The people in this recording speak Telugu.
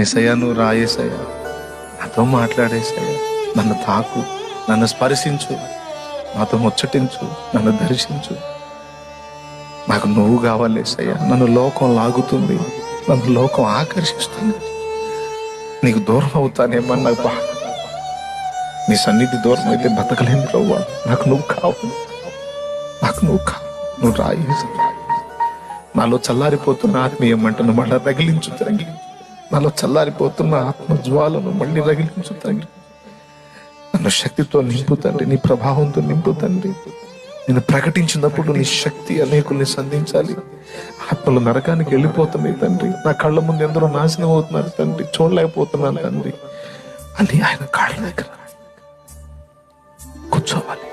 యేసయ్యా నువ్వు రాయేసయ్యా, నాతో మాట్లాడేసయ్యా, నన్ను తాకు, నన్ను స్పర్శించు, నాతో ముచ్చటించు, నన్ను దర్శించు. నాకు నువ్వు కావాలి యేసయ్యా. నన్ను లోకం లాగుతుంది, నన్ను లోకం ఆకర్షిస్తుంది. నీకు దూరం అవుతానేమని నాకు బాధ. నీ సన్నిధి దూరం అయితే బతకలేను ప్రభువా. నాకు నువ్వు కావాలి, నాకు నువ్వు కావాలి. నువ్వు రాయి, నాలో చల్లారిపోతున్న ఆత్మీయ మంటను మళ్ళీ రగిలించు తండ్రి. నాలో చల్లారిపోతున్న ఆత్మ జ్వాలను మళ్ళీ రగిలించు తండ్రి. నన్ను శక్తితో నింపు తండ్రి, నీ ప్రభావంతో నింపు తండ్రి. నేను ప్రకటించినప్పుడు నీ శక్తి అనేకుల్ని సంధించాలి. ఆత్మలు నరకానికి వెళ్ళిపోతున్నాయి తండ్రి. నా కళ్ళ ముందు ఎందరో నాశనం అవుతున్నారు తండ్రి, చూడలేకపోతున్నాను తండ్రి అని ఆయన కాళ్ళ దగ్గర కూర్చోవాలి.